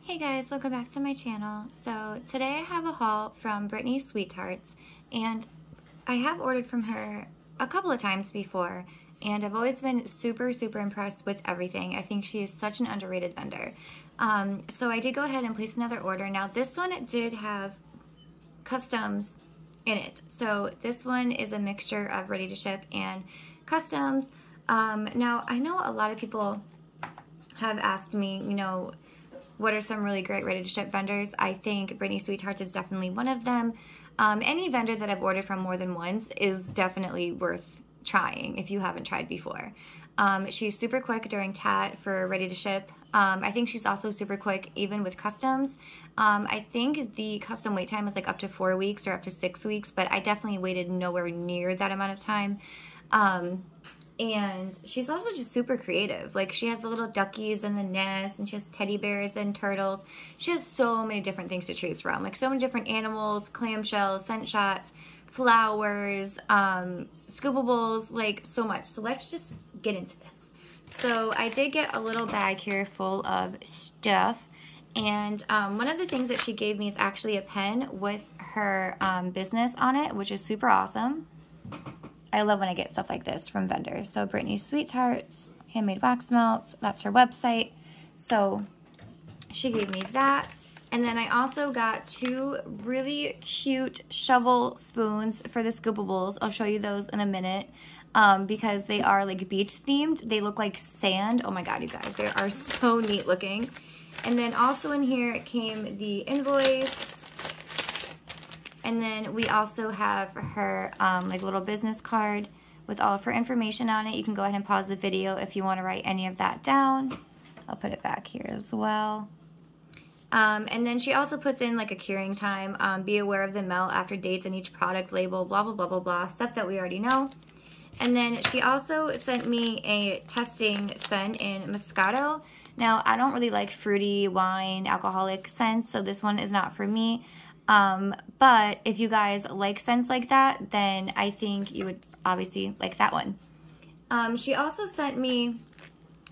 Hey guys, welcome back to my channel. So today I have a haul from Brittany's Sweet Tarts, and I have ordered from her a couple of times before, and I've always been super impressed with everything. I think she is such an underrated vendor. So I did go ahead and place another order. Now this one did have customs in it. So this one is a mixture of ready to ship and customs. Now I know a lot of people have asked me, you know, what are some really great ready-to-ship vendors? I think Brittany's Sweet Tarts is definitely one of them. Any vendor that I've ordered from more than once is definitely worth trying if you haven't tried before. She's super quick during TAT for ready-to-ship. I think she's also super quick even with customs. I think the custom wait time is like up to 4 weeks or up to 6 weeks, but I definitely waited nowhere near that amount of time. And she's also just super creative. Like, she has the little duckies and the nest, and she has teddy bears and turtles. She has so many different things to choose from. Like, so many different animals, clam shells, scent shots, flowers, scoopables, like, so much. So let's just get into this. So I did get a little bag here full of stuff. And one of the things that she gave me is actually a pen with her business on it, which is super awesome. I love when I get stuff like this from vendors. So Brittany's Sweet Tarts, handmade wax melts, that's her website. So she gave me that. And then I also got 2 really cute shovel spoons for the scoopables. I'll show you those in a minute because they are like beach themed. They look like sand. Oh my God, you guys, they are so neat looking. And then also in here came the invoice. And then we also have her like little business card with all of her information on it. You can go ahead and pause the video if you want to write any of that down. I'll put it back here as well. And then she also puts in like a curing time. Be aware of the melt after dates in each product label, blah, blah, blah, blah, blah. Stuff that we already know. And then she also sent me a testing scent in Moscato. Now, I don't really like fruity, wine, alcoholic scents, so this one is not for me. But if you guys like scents like that, then I think you would obviously like that one. She also sent me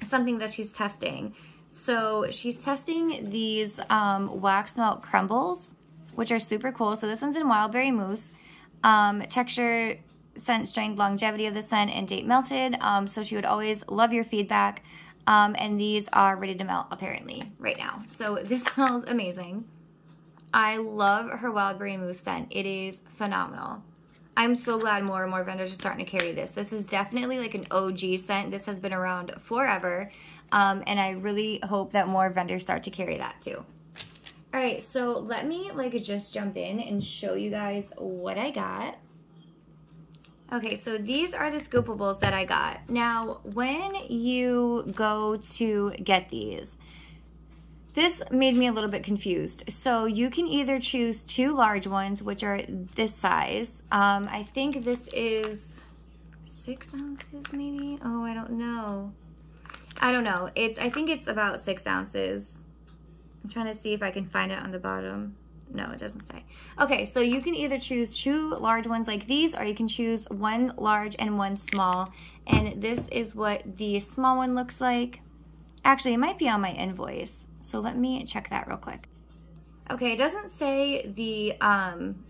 something that she's testing. So she's testing these wax melt crumbles, which are super cool. So this one's in wild berry mousse. Texture, scent strength, longevity of the scent, and date melted. So she would always love your feedback. And these are ready to melt apparently right now. So this smells amazing. I love her wild berry mousse scent. It is phenomenal. I'm so glad more and more vendors are starting to carry this. This is definitely like an OG scent. This has been around forever. And I really hope that more vendors start to carry that too. All right, so let me like just jump in and show you guys what I got. Okay, so these are the scoopables that I got. Now, when you go to get these, this made me a little bit confused. So you can either choose 2 large ones, which are this size. I think this is 6 ounces maybe? Oh, I don't know. I don't know. I think it's about 6 ounces. I'm trying to see if I can find it on the bottom. No, it doesn't say. Okay, so you can either choose 2 large ones like these, or you can choose 1 large and 1 small. And this is what the small one looks like. Actually, it might be on my invoice. So let me check that real quick. Okay, it doesn't say the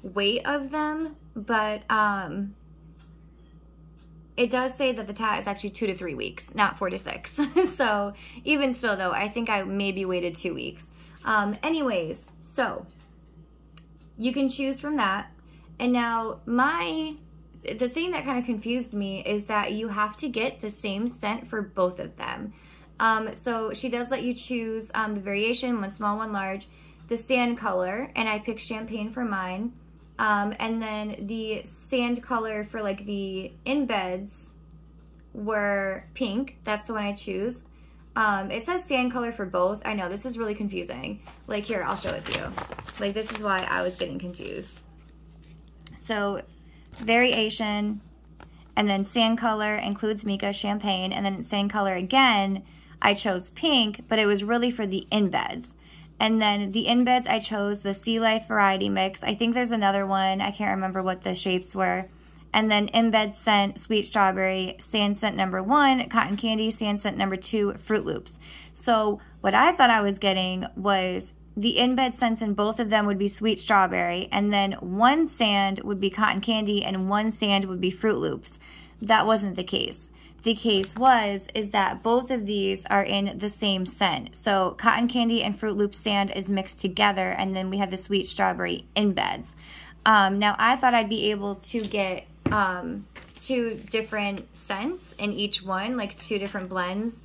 weight of them, but it does say that the TAT is actually 2 to 3 weeks, not 4 to 6. So even still though, I think I maybe waited 2 weeks. Anyways, so you can choose from that. And now the thing that kind of confused me is that you have to get the same scent for both of them. So she does let you choose the variation, 1 small, 1 large, the sand color, and I picked champagne for mine. And then the sand color for like the embeds were pink. That's the one I choose. It says sand color for both. I know, this is really confusing. Like here, I'll show it to you. Like this is why I was getting confused. So variation, and then sand color includes mica, champagne, and then sand color again, I chose pink, but it was really for the embeds. And then the embeds, I chose the Sea Life variety mix. I think there's another one. I can't remember what the shapes were. And then embed scent, sweet strawberry, sand scent number 1, cotton candy, sand scent number 2, Fruit Loops. So what I thought I was getting was the in-bed scents in both of them would be sweet strawberry, and then one sand would be cotton candy and one sand would be Fruit Loops. That wasn't the case. The case is that both of these are in the same scent. So cotton candy and Fruit Loop sand is mixed together, and then we have the sweet strawberry in-beds. Now, I thought I'd be able to get 2 different scents in each one, like 2 different blends.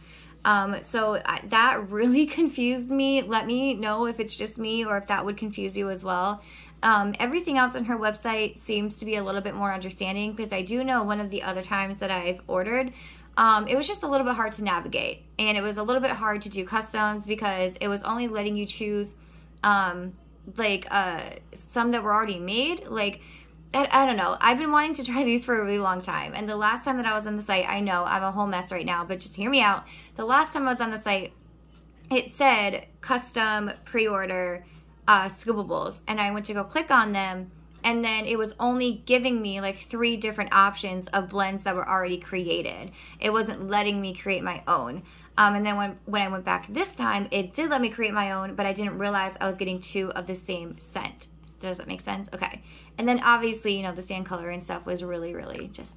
That really confused me. Let me know if it's just me or if that would confuse you as well. Everything else on her website seems to be a little bit more understanding, because I do know one of the other times that I've ordered, it was just a little bit hard to navigate, and it was a little bit hard to do customs because it was only letting you choose some that were already made. Like, I don't know. I've been wanting to try these for a really long time. And the last time that I was on the site, I know I'm a whole mess right now, but just hear me out. The last time I was on the site, it said custom pre-order scoopables. And I went to go click on them, and then it was only giving me like 3 different options of blends that were already created. It wasn't letting me create my own. And then when I went back this time, it did let me create my own, but I didn't realize I was getting 2 of the same scent. Does that make sense? Okay. And then obviously, you know, the sand color and stuff was really, really just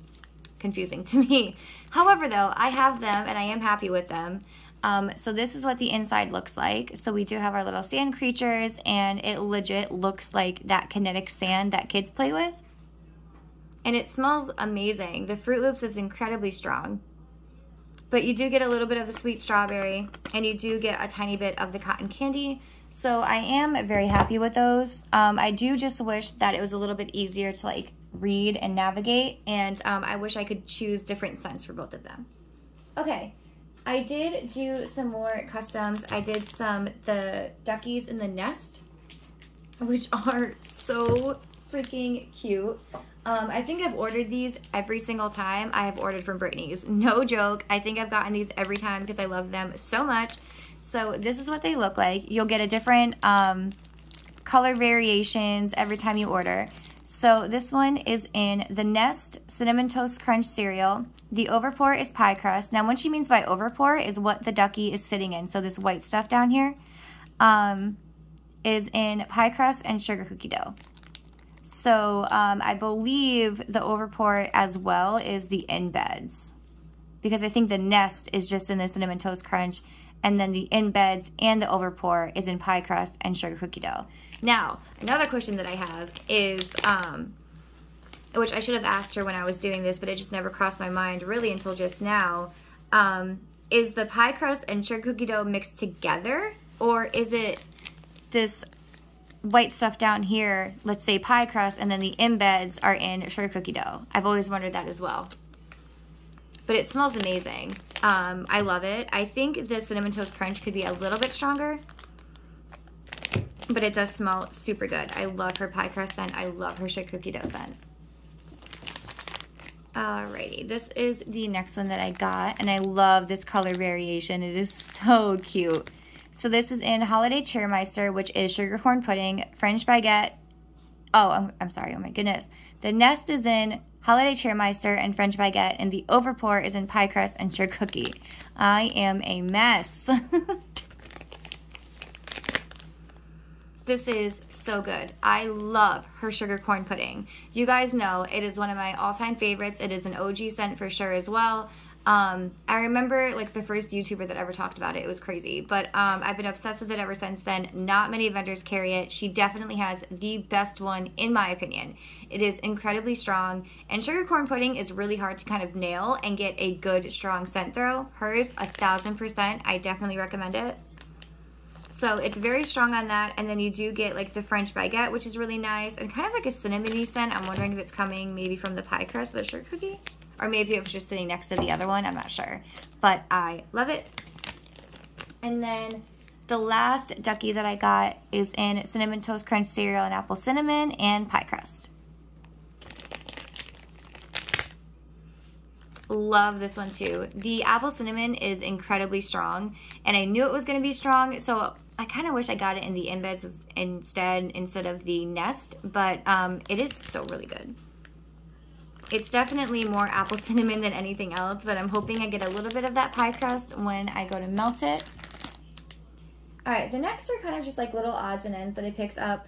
confusing to me. However, though, I have them and I am happy with them. So this is what the inside looks like. So we do have our little sand creatures, and it legit looks like that kinetic sand that kids play with. And it smells amazing. The Fruit Loops is incredibly strong. But you do get a little bit of the sweet strawberry, and you do get a tiny bit of the cotton candy. So I am very happy with those. I do just wish that it was a little bit easier to like read and navigate, and I wish I could choose different scents for both of them. Okay, I did do some more customs. I did the duckies in the nest, which are so freaking cute. I think I've ordered these every single time I have ordered from Brittany's. No joke. I think I've gotten these every time because I love them so much. So this is what they look like. You'll get a different color variations every time you order. So this one is in the Nest Cinnamon Toast Crunch cereal. The overpour is pie crust. Now what she means by overpour is what the ducky is sitting in. So this white stuff down here is in pie crust and sugar cookie dough. So I believe the overpour as well is the in-beds, because I think the Nest is just in the Cinnamon Toast Crunch, and then the in-beds and the overpour is in pie crust and sugar cookie dough. Now, another question that I have is, which I should have asked her when I was doing this, but it just never crossed my mind really until just now, is the pie crust and sugar cookie dough mixed together, or is it this white stuff down here, let's say pie crust, and then the in-beds are in sugar cookie dough? I've always wondered that as well. But it smells amazing. I love it. I think the Cinnamon Toast Crunch could be a little bit stronger, but it does smell super good. I love her pie crust scent. I love her sugar cookie dough scent. Alrighty, this is the next one that I got, and I love this color variation. It is so cute. So this is in Holiday Cheermeister, which is sugar corn pudding, French baguette. Oh, I'm sorry. Oh my goodness. The Nest is in Holiday Cheermeister and French baguette, and the overpour is in pie crust and sugar cookie. I am a mess. This is so good. I love her sugar corn pudding. You guys know it is one of my all-time favorites. It is an OG scent for sure as well. I remember like the first YouTuber that ever talked about it. It was crazy, but I've been obsessed with it ever since then. Not many vendors carry it. She definitely has the best one in my opinion. It is incredibly strong, and sugar corn pudding is really hard to kind of nail and get a good strong scent through. Hers 1000%. I definitely recommend it. So it's very strong on that, and then you do get like the French baguette, which is really nice, and kind of like a cinnamony scent. I'm wondering if it's coming maybe from the pie crust or the sugar cookie. Or maybe it was just sitting next to the other one. I'm not sure. But I love it. And then the last ducky that I got is in Cinnamon Toast Crunch cereal and apple cinnamon and pie crust. Love this one too. The apple cinnamon is incredibly strong, and I knew it was going to be strong, so I kind of wish I got it in the in-beds instead of the Nest, but it is still really good. It's definitely more apple cinnamon than anything else, but I'm hoping I get a little bit of that pie crust when I go to melt it. All right, the next are kind of just like little odds and ends that I picked up.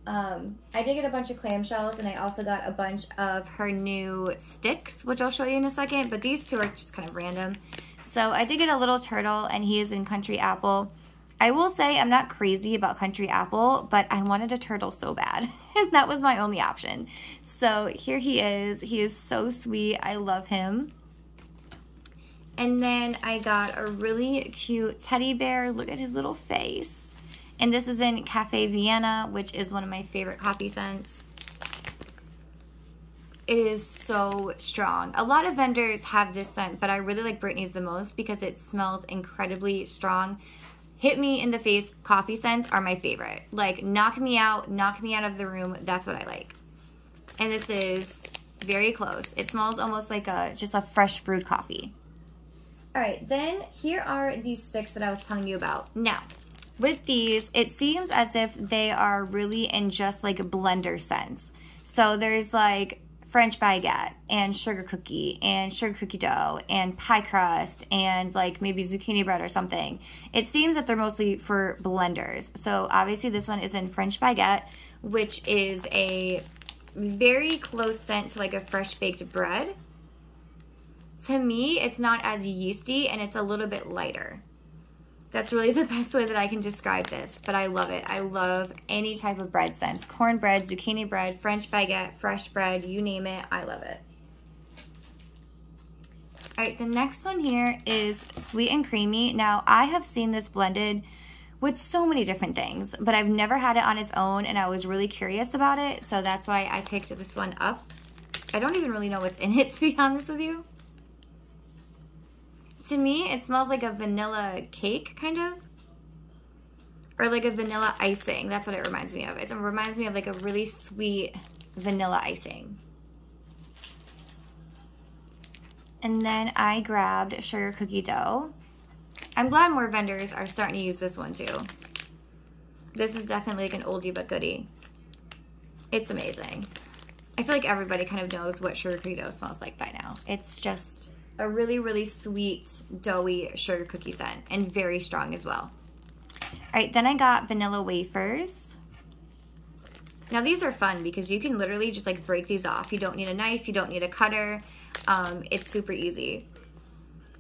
I did get a bunch of clam shells, and I also got a bunch of her new sticks, which I'll show you in a second, but these two are just kind of random. So I did get a little turtle, and he is in country apple. I will say I'm not crazy about country apple, but I wanted a turtle so bad, and that was my only option. So here he is. He is so sweet. I love him. And then I got a really cute teddy bear. Look at his little face. And this is in Cafe Vienna, which is one of my favorite coffee scents. It is so strong. A lot of vendors have this scent, but I really like Brittany's the most because it smells incredibly strong. Hit me in the face coffee scents are my favorite. Like, knock me out of the room. That's what I like. And this is very close. It smells almost like just a fresh brewed coffee. All right, then here are these sticks that I was telling you about. Now, with these, it seems as if they are really in just like blender scents. So there's like French baguette and sugar cookie dough and pie crust and like maybe zucchini bread or something. It seems that they're mostly for blenders. So obviously this one is in French baguette, which is a very close scent to like a fresh baked bread. To me, it's not as yeasty and it's a little bit lighter. That's really the best way that I can describe this, but I love it. I love any type of bread scents. Cornbread, zucchini bread, French baguette, fresh bread, you name it, I love it. All right, the next one here is sweet and creamy. Now, I have seen this blended with so many different things, but I've never had it on its own, and I was really curious about it, so that's why I picked this one up. I don't even really know what's in it, to be honest with you. To me, it smells like a vanilla cake, kind of. Or like a vanilla icing. That's what it reminds me of. It reminds me of like a really sweet vanilla icing. And then I grabbed sugar cookie dough. I'm glad more vendors are starting to use this one too. This is definitely like an oldie but goodie. It's amazing. I feel like everybody kind of knows what sugar cookie dough smells like by now. It's just a really, really sweet, doughy sugar cookie scent, and very strong as well. All right, then I got vanilla wafers. Now these are fun because you can literally just like break these off. You don't need a knife, you don't need a cutter. It's super easy.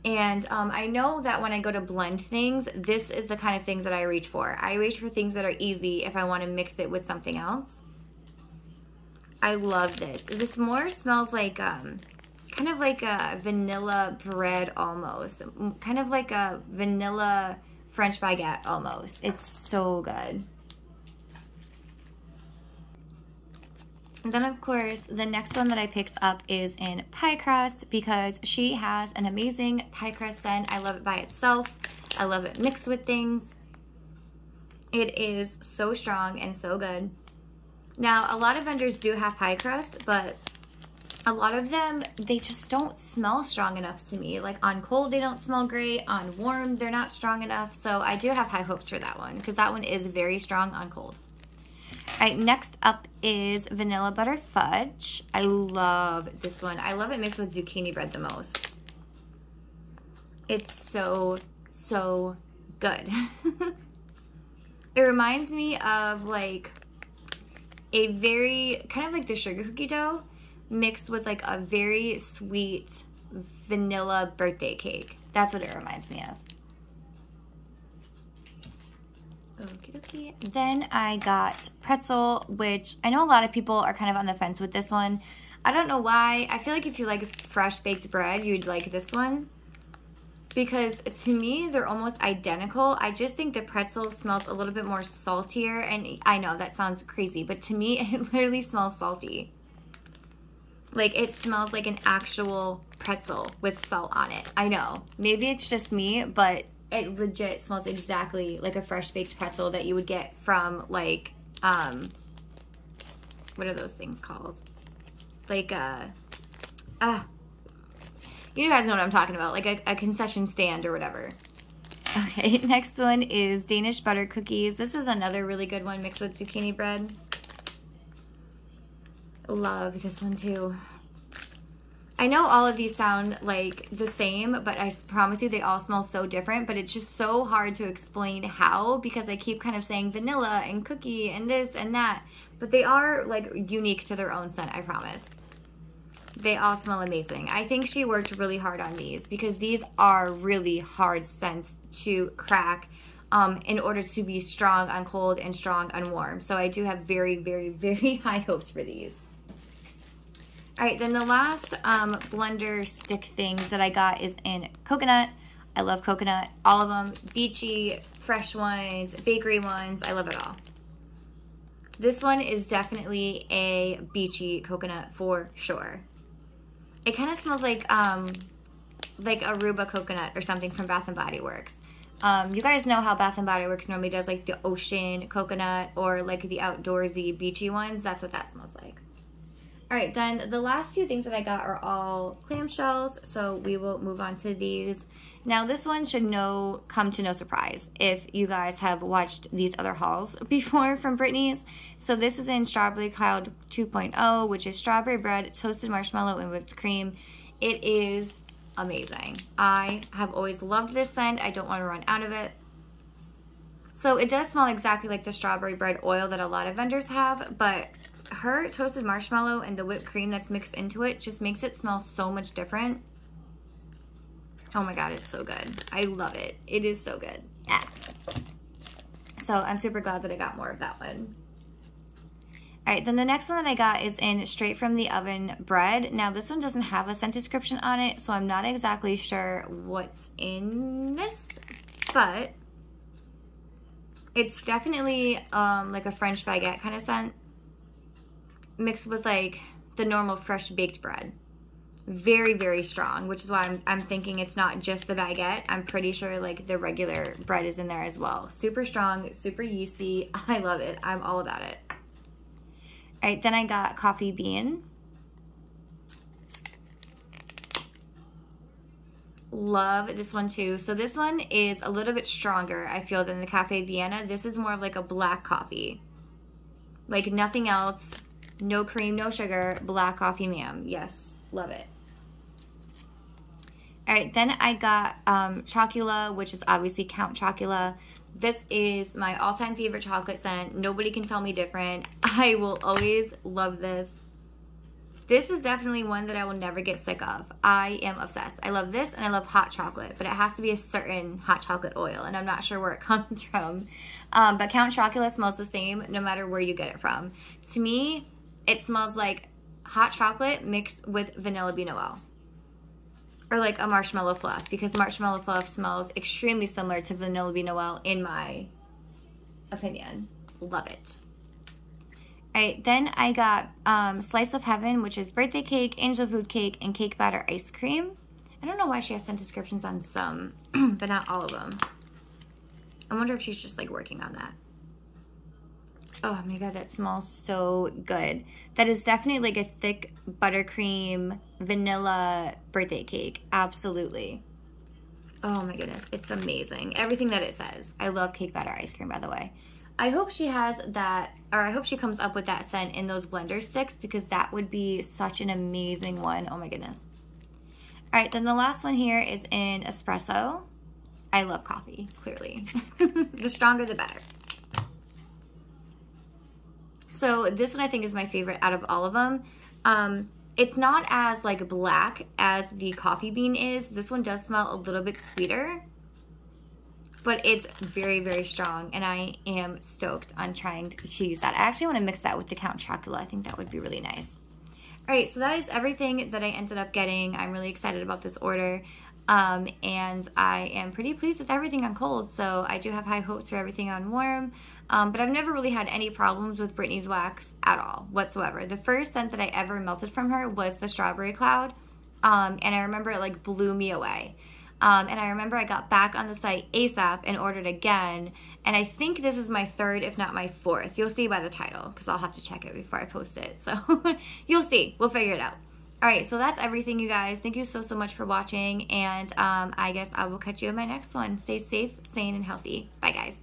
And I know that when I go to blend things, this is the kind of things that I reach for. I reach for things that are easy if I want to mix it with something else. I love this. This more smells like kind of like a vanilla bread almost. Kind of like a vanilla French baguette almost. It's so good. And then of course, the next one that I picked up is in pie crust because she has an amazing pie crust scent. I love it by itself. I love it mixed with things. It is so strong and so good. Now, a lot of vendors do have pie crust, but a lot of them, they just don't smell strong enough to me. Like on cold, they don't smell great. On warm, they're not strong enough. So I do have high hopes for that one because that one is very strong on cold. All right, next up is vanilla butter fudge. I love this one. I love it mixed with zucchini bread the most. It's so, so good. It reminds me of like a very, kind of like the sugar cookie dough, mixed with like a very sweet vanilla birthday cake. That's what it reminds me of. Okie dokie. Then I got Pretzel, which I know a lot of people are kind of on the fence with this one. I don't know why. I feel like if you like fresh baked bread, you'd like this one. Because to me, they're almost identical. I just think the pretzel smells a little bit more saltier. And I know that sounds crazy, but to me, it literally smells salty. Like it smells like an actual pretzel with salt on it. I know. Maybe it's just me, but it legit smells exactly like a fresh baked pretzel that you would get from like, what are those things called? Like, you guys know what I'm talking about, like a concession stand or whatever. Okay, next one is Danish butter cookies. This is another really good one mixed with zucchini bread. Love this one too. I know all of these sound like the same, but I promise you they all smell so different, but it's just so hard to explain how, because I keep kind of saying vanilla and cookie and this and that, but they are like unique to their own scent, I promise. They all smell amazing. I think she worked really hard on these because these are really hard scents to crack in order to be strong on cold and strong on warm. So I do have very, very, very high hopes for these. All right, then the last blender stick things that I got is in coconut. I love coconut, all of them. Beachy, fresh ones, bakery ones, I love it all. This one is definitely a beachy coconut for sure. It kind of smells like Aruba coconut or something from Bath & Body Works. You guys know how Bath & Body Works normally does like the ocean coconut or like the outdoorsy beachy ones. That's what that smells like. All right, then the last few things that I got are all clam shells, so we will move on to these. Now this one should come to no surprise if you guys have watched these other hauls before from Brittany's. So this is in Strawberry Cloud 2.0, which is strawberry bread, toasted marshmallow, and whipped cream. It is amazing. I have always loved this scent. I don't want to run out of it. So it does smell exactly like the strawberry bread oil that a lot of vendors have, but her toasted marshmallow and the whipped cream that's mixed into it just makes it smell so much different. Oh my god, it's so good. I love it. It is so good. Yeah. So I'm super glad that I got more of that one. All right, then the next one that I got is in Straight from the Oven bread. Now this one doesn't have a scent description on it, so I'm not exactly sure what's in this, but it's definitely like a French baguette kind of scent, mixed with like the normal fresh baked bread. Very, very strong, which is why I'm thinking it's not just the baguette. I'm pretty sure like the regular bread is in there as well. Super strong, super yeasty. I love it. I'm all about it. All right, then I got coffee bean. Love this one too. So this one is a little bit stronger, I feel, than the Cafe Vienna. This is more of like a black coffee. Like nothing else. No cream, no sugar, black coffee, ma'am. Yes, love it. All right, then I got Chocula, which is obviously Count Chocula. This is my all-time favorite chocolate scent. Nobody can tell me different. I will always love this. This is definitely one that I will never get sick of. I am obsessed. I love this and I love hot chocolate, but it has to be a certain hot chocolate oil, and I'm not sure where it comes from. But Count Chocula smells the same no matter where you get it from. To me, it smells like hot chocolate mixed with vanilla bean oil. Or like a marshmallow fluff, because marshmallow fluff smells extremely similar to vanilla bean oil in my opinion. Love it. All right, then I got Slice of Heaven, which is birthday cake, angel food cake, and cake batter ice cream. I don't know why she has scent descriptions on some, but not all of them. I wonder if she's just like working on that. Oh my god, that smells so good. That is definitely like a thick buttercream vanilla birthday cake. Absolutely. Oh my goodness, it's amazing. Everything that it says. I love cake batter ice cream, by the way. I hope she has that, or I hope she comes up with that scent in those blender sticks, because that would be such an amazing one. Oh my goodness. All right, then the last one here is in Espresso. I love coffee, clearly. The stronger, the better. So this one I think is my favorite out of all of them. It's not as like black as the coffee bean is. This one does smell a little bit sweeter, but it's very, very strong, and I am stoked on trying to use that. I actually want to mix that with the Count Chocula. I think that would be really nice. All right, so that is everything that I ended up getting. I'm really excited about this order, and I am pretty pleased with everything on cold, so I do have high hopes for everything on warm. But I've never really had any problems with Brittany's wax at all, whatsoever. The first scent that I ever melted from her was the Strawberry Cloud, and I remember it like blew me away. And I remember I got back on the site ASAP and ordered again, and I think this is my third, if not my fourth. You'll see by the title, because I'll have to check it before I post it, so you'll see. We'll figure it out. All right, so that's everything, you guys. Thank you so, so much for watching, and I guess I will catch you in my next one. Stay safe, sane, and healthy. Bye, guys.